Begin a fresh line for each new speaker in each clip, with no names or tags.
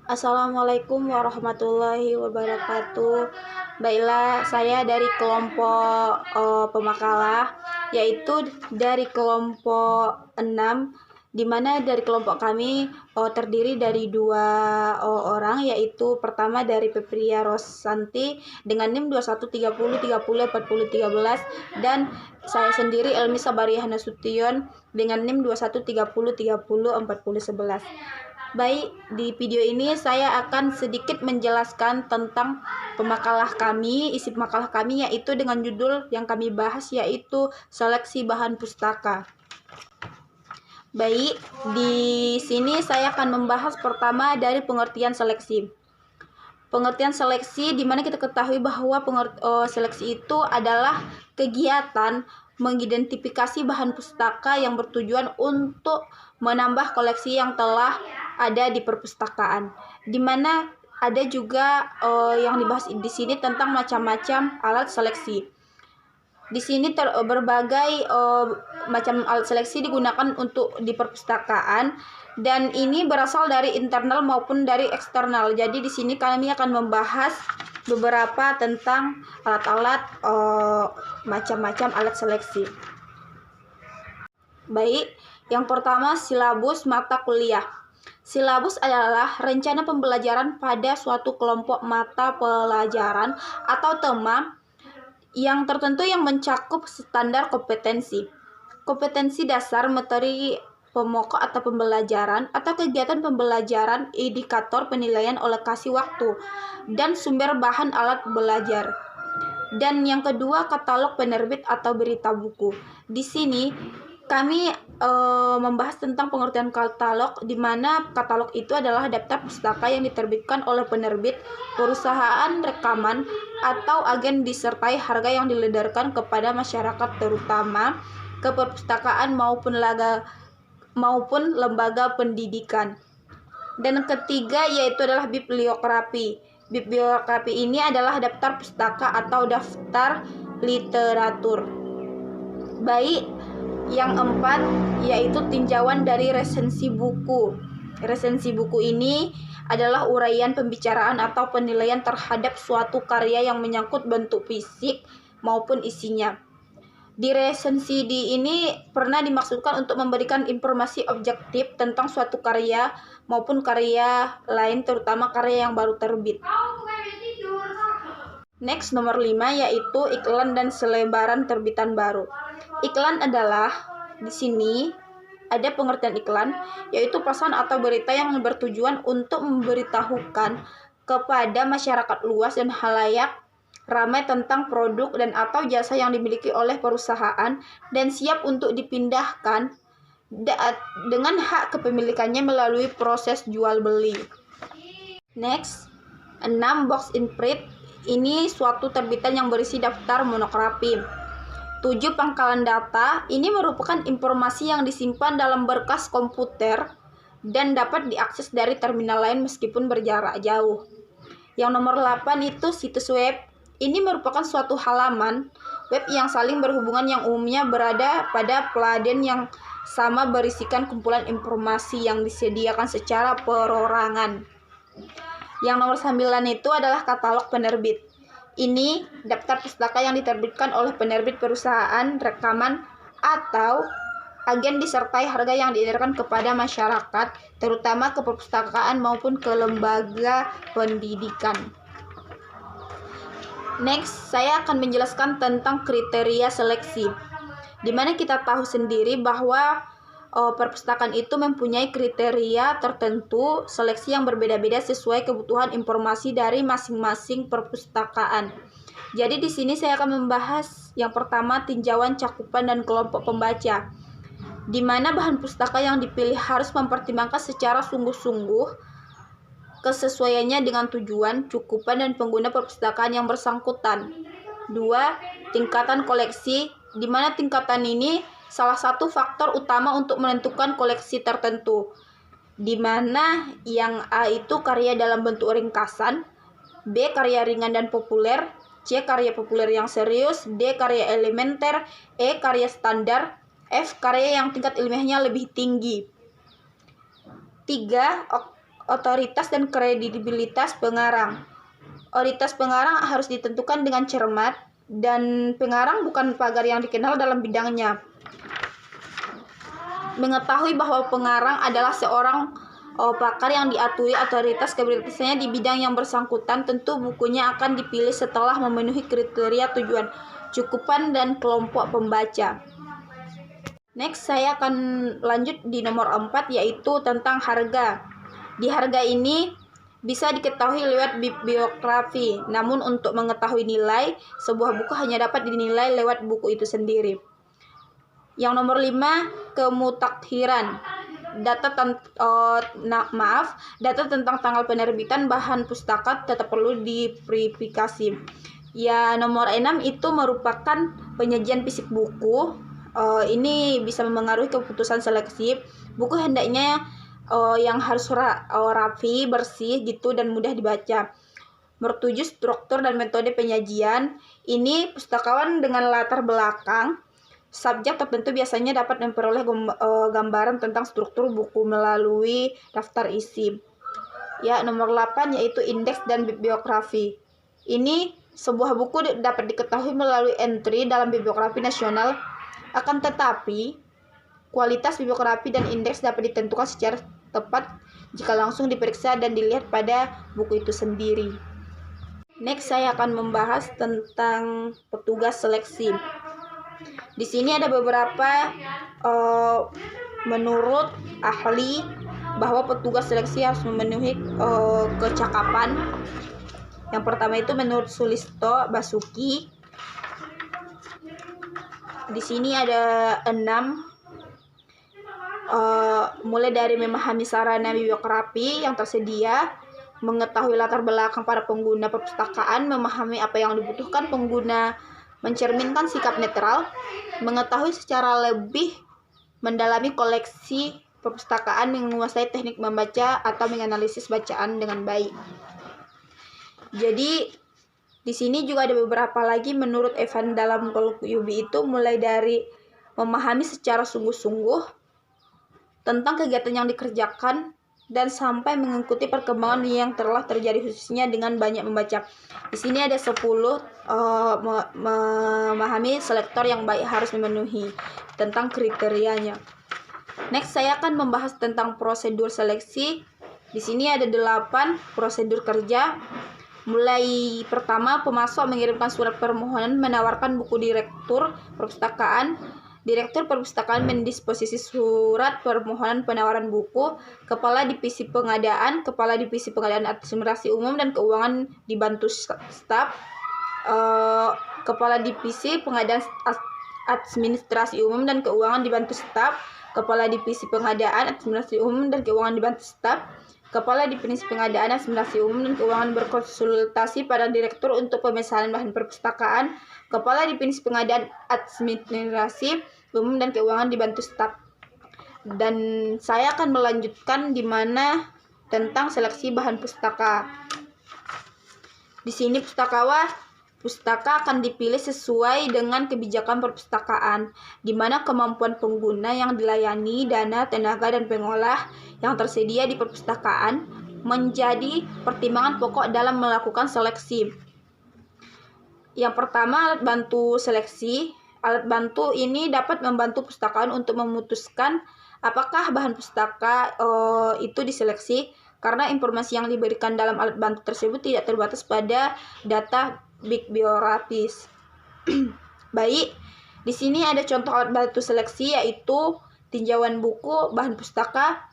Assalamualaikum warahmatullahi wabarakatuh. Baiklah, saya dari kelompok pemakalah, yaitu dari kelompok 6, di mana dari kelompok kami terdiri dari dua orang, yaitu pertama dari Pepria Rosanti dengan NIM 2130304013, dan saya sendiri Elmi Sabariah Nasution dengan NIM 2130304011. Baik, di video ini saya akan sedikit menjelaskan tentang pemakalah kami, isi pemakalah kami, yaitu dengan judul yang kami bahas yaitu seleksi bahan pustaka. Baik, di sini saya akan membahas pertama dari pengertian seleksi. Pengertian seleksi, di mana kita ketahui bahwa seleksi itu adalah kegiatan mengidentifikasi bahan pustaka yang bertujuan untuk menambah koleksi yang telah ada di perpustakaan, di mana ada juga yang dibahas di sini tentang macam-macam alat seleksi. Di sini berbagai macam alat seleksi digunakan untuk di perpustakaan, dan ini berasal dari internal maupun dari eksternal. Jadi di sini kami akan membahas beberapa tentang alat-alat macam-macam alat seleksi. Baik, yang pertama silabus mata kuliah. Silabus adalah rencana pembelajaran pada suatu kelompok mata pelajaran atau tema yang tertentu yang mencakup standar kompetensi. Kompetensi dasar materi pemokok atau pembelajaran atau kegiatan pembelajaran, indikator penilaian alokasi waktu, dan sumber bahan alat belajar. Dan yang kedua, katalog penerbit atau berita buku. Di sini kami membahas tentang pengertian katalog, di mana katalog itu adalah daftar pustaka yang diterbitkan oleh penerbit, perusahaan rekaman, atau agen disertai harga yang diledarkan kepada masyarakat, terutama ke perpustakaan maupun lembaga pendidikan. Dan ketiga yaitu adalah bibliografi. Bibliografi ini adalah daftar pustaka atau daftar literatur. Baik, yang keempat yaitu tinjauan dari resensi buku. Resensi buku ini adalah uraian pembicaraan atau penilaian terhadap suatu karya yang menyangkut bentuk fisik maupun isinya. Di resensi ini pernah dimaksudkan untuk memberikan informasi objektif tentang suatu karya maupun karya lain, terutama karya yang baru terbit. Next, nomor 5 yaitu iklan dan selebaran terbitan baru. Iklan adalah, di sini ada pengertian iklan, yaitu pesan atau berita yang bertujuan untuk memberitahukan kepada masyarakat luas dan halayak ramai tentang produk dan atau jasa yang dimiliki oleh perusahaan dan siap untuk dipindahkan dengan hak kepemilikannya melalui proses jual beli. Next, 6 box in print. Ini suatu terbitan yang berisi daftar monografi. 7 pangkalan data. Ini merupakan informasi yang disimpan dalam berkas komputer dan dapat diakses dari terminal lain meskipun berjarak jauh. Yang nomor 8 itu situs web. Ini merupakan suatu halaman web yang saling berhubungan yang umumnya berada pada peladen yang sama, berisikan kumpulan informasi yang disediakan secara perorangan. Yang nomor 9 itu adalah katalog penerbit. Ini daftar pustaka yang diterbitkan oleh penerbit, perusahaan rekaman, atau agen disertai harga yang diedarkan kepada masyarakat, terutama ke perpustakaan maupun ke lembaga pendidikan. Next, saya akan menjelaskan tentang kriteria seleksi, di mana kita tahu sendiri bahwa perpustakaan itu mempunyai kriteria tertentu seleksi yang berbeda-beda sesuai kebutuhan informasi dari masing-masing perpustakaan. Jadi di sini saya akan membahas yang pertama, tinjauan cakupan dan kelompok pembaca, di mana bahan pustaka yang dipilih harus mempertimbangkan secara sungguh-sungguh kesesuaiannya dengan tujuan, cakupan, dan pengguna perpustakaan yang bersangkutan. 2. Tingkatan koleksi, di mana tingkatan ini salah satu faktor utama untuk menentukan koleksi tertentu, di mana yang A itu karya dalam bentuk ringkasan, B karya ringan dan populer, C karya populer yang serius, D karya elementer, E karya standar, F karya yang tingkat ilmiahnya lebih tinggi. 3. Otoritas dan kredibilitas pengarang. Otoritas pengarang harus ditentukan dengan cermat, dan pengarang bukan pagar yang dikenal dalam bidangnya. Mengetahui bahwa pengarang adalah seorang pakar yang diakui otoritas kredibilitasnya di bidang yang bersangkutan, tentu bukunya akan dipilih setelah memenuhi kriteria tujuan, cukupan, dan kelompok pembaca. Next, saya akan lanjut di nomor 4, yaitu tentang harga. Di harga ini bisa diketahui lewat bibliografi, namun untuk mengetahui nilai, sebuah buku hanya dapat dinilai lewat buku itu sendiri. Yang nomor 5, kemutakhiran. Data tentang tanggal penerbitan bahan pustaka tetap perlu diverifikasi. Ya, nomor 6 itu merupakan penyajian fisik buku. Ini bisa mempengaruhi keputusan seleksi. Buku hendaknya yang harus rapi, bersih gitu, dan mudah dibaca. Nomor 7, struktur dan metode penyajian. Ini pustakawan dengan latar belakang subjek tertentu biasanya dapat memperoleh gambaran tentang struktur buku melalui daftar isi. Ya, nomor 8 yaitu indeks dan bibliografi. Ini sebuah buku dapat diketahui melalui entry dalam bibliografi nasional, akan tetapi kualitas bibliografi dan indeks dapat ditentukan secara tepat jika langsung diperiksa dan dilihat pada buku itu sendiri. Next, saya akan membahas tentang petugas seleksi. Di sini ada beberapa menurut ahli bahwa petugas seleksi harus memenuhi kecakapan. Yang pertama itu menurut Sulisto Basuki. Di sini ada 6. Mulai dari memahami sarana bibliografi yang tersedia, mengetahui latar belakang para pengguna perpustakaan, memahami apa yang dibutuhkan pengguna, mencerminkan sikap netral, mengetahui secara lebih mendalami koleksi perpustakaan, menguasai teknik membaca atau menganalisis bacaan dengan baik. Jadi di sini juga ada beberapa lagi menurut Evan dalam Yubi itu, mulai dari memahami secara sungguh-sungguh tentang kegiatan yang dikerjakan dan sampai mengikuti perkembangan yang telah terjadi, khususnya dengan banyak membaca. Di sini ada 10 memahami selektor yang baik harus memenuhi tentang kriterianya. Next, saya akan membahas tentang prosedur seleksi. Di sini ada 8 prosedur kerja. Mulai pertama, pemasok mengirimkan surat permohonan menawarkan buku direktur perpustakaan. Direktur perpustakaan mendisposisi surat permohonan penawaran buku. Kepala Divisi Pengadaan, Kepala Divisi Pengadaan Administrasi Umum dan Keuangan dibantu staf. Kepala Divisi Pengadaan Administrasi Umum dan Keuangan dibantu staf. Kepala Divisi Pengadaan Administrasi Umum dan Keuangan dibantu staf. Kepala Divisi Pengadaan Administrasi Umum dan Keuangan berkonsultasi pada direktur untuk pemesanan bahan perpustakaan. Kepala Divisi Pengadaan Administrasi Umum dan Keuangan dibantu staf. Dan saya akan melanjutkan di mana tentang seleksi bahan pustaka. Di sini pustaka akan dipilih sesuai dengan kebijakan perpustakaan, di mana kemampuan pengguna yang dilayani, dana, tenaga, dan pengolah yang tersedia di perpustakaan menjadi pertimbangan pokok dalam melakukan seleksi. Yang pertama, alat bantu seleksi. Alat bantu ini dapat membantu pustakaan untuk memutuskan apakah bahan pustaka itu diseleksi, karena informasi yang diberikan dalam alat bantu tersebut tidak terbatas pada data bibliografis. Baik, di sini ada contoh alat bantu seleksi, yaitu tinjauan buku, bahan pustaka,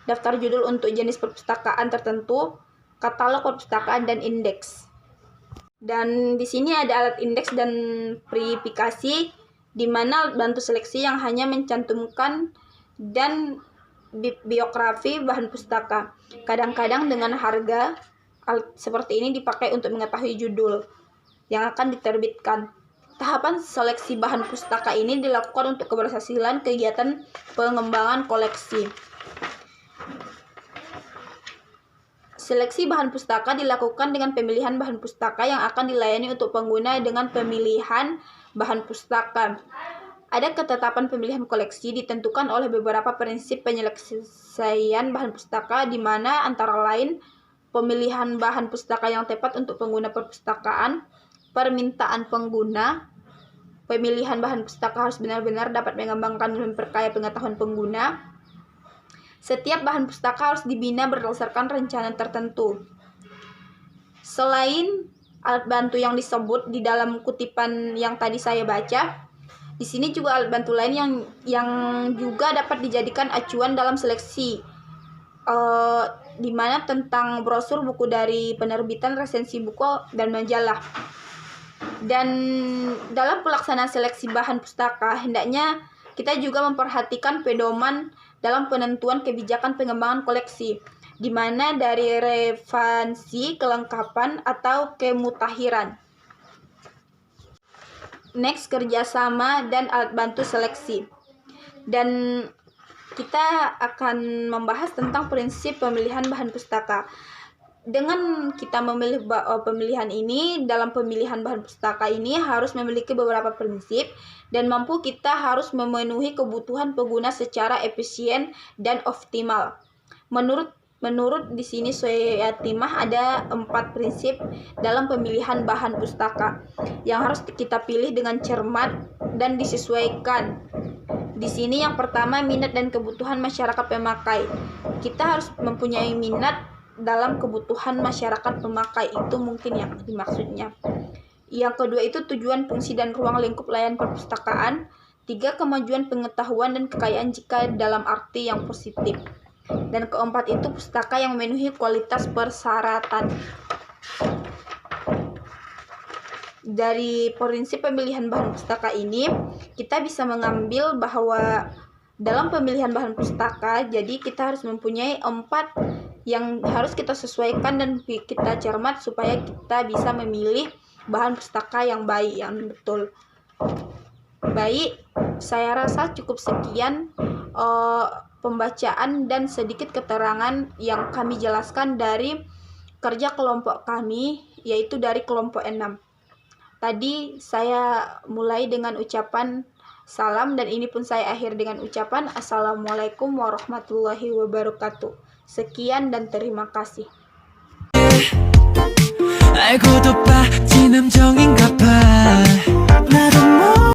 daftar judul untuk jenis perpustakaan tertentu, katalog perpustakaan, dan indeks. Dan di sini ada alat indeks dan verifikasi, di mana alat bantu seleksi yang hanya mencantumkan dan biografi bahan pustaka. Kadang-kadang dengan harga. Alat seperti ini dipakai untuk mengetahui judul yang akan diterbitkan. Tahapan seleksi bahan pustaka ini dilakukan untuk keberhasilan kegiatan pengembangan koleksi. Seleksi bahan pustaka dilakukan dengan pemilihan bahan pustaka yang akan dilayani untuk pengguna dengan pemilihan bahan pustaka. Ada ketetapan pemilihan koleksi ditentukan oleh beberapa prinsip penyelesaian bahan pustaka, di mana antara lain pemilihan bahan pustaka yang tepat untuk pengguna perpustakaan, permintaan pengguna, pemilihan bahan pustaka harus benar-benar dapat mengembangkan dan memperkaya pengetahuan pengguna. Setiap bahan pustaka harus dibina berdasarkan rencana tertentu. Selain alat bantu yang disebut di dalam kutipan yang tadi saya baca, di sini juga alat bantu lain yang juga dapat dijadikan acuan dalam seleksi, di mana tentang brosur, buku dari penerbitan, resensi buku, dan majalah. Dan dalam pelaksanaan seleksi bahan pustaka, hendaknya kita juga memperhatikan pedoman dalam penentuan kebijakan pengembangan koleksi, di mana dari relevansi, kelengkapan, atau kemutahiran. Next, kerjasama dan alat bantu seleksi. Dan kita akan membahas tentang prinsip pemilihan bahan pustaka. Dengan kita memilih pemilihan ini, dalam pemilihan bahan pustaka ini harus memiliki beberapa prinsip dan kita harus memenuhi kebutuhan pengguna secara efisien dan optimal. Menurut di sini Suyatimah ada 4 prinsip dalam pemilihan bahan pustaka yang harus kita pilih dengan cermat dan disesuaikan. Di sini yang pertama, minat dan kebutuhan masyarakat pemakai. Kita harus mempunyai minat dalam kebutuhan masyarakat pemakai, itu mungkin yang dimaksudnya. Yang kedua itu tujuan, fungsi, dan ruang lingkup layanan perpustakaan. 3, kemajuan pengetahuan dan kekayaan jika dalam arti yang positif. Dan keempat itu pustaka yang memenuhi kualitas persyaratan. Dari prinsip pemilihan bahan pustaka ini, kita bisa mengambil bahwa dalam pemilihan bahan pustaka, jadi kita harus mempunyai 4 yang harus kita sesuaikan dan kita cermat supaya kita bisa memilih bahan pustaka yang baik, yang betul. Baik, saya rasa cukup sekian pembacaan dan sedikit keterangan yang kami jelaskan dari kerja kelompok kami, yaitu dari kelompok 6. Tadi saya mulai dengan ucapan salam dan ini pun saya akhir dengan ucapan Assalamualaikum warahmatullahi wabarakatuh. Sekian dan terima kasih.
알고도 빠진 함정인가 봐 나도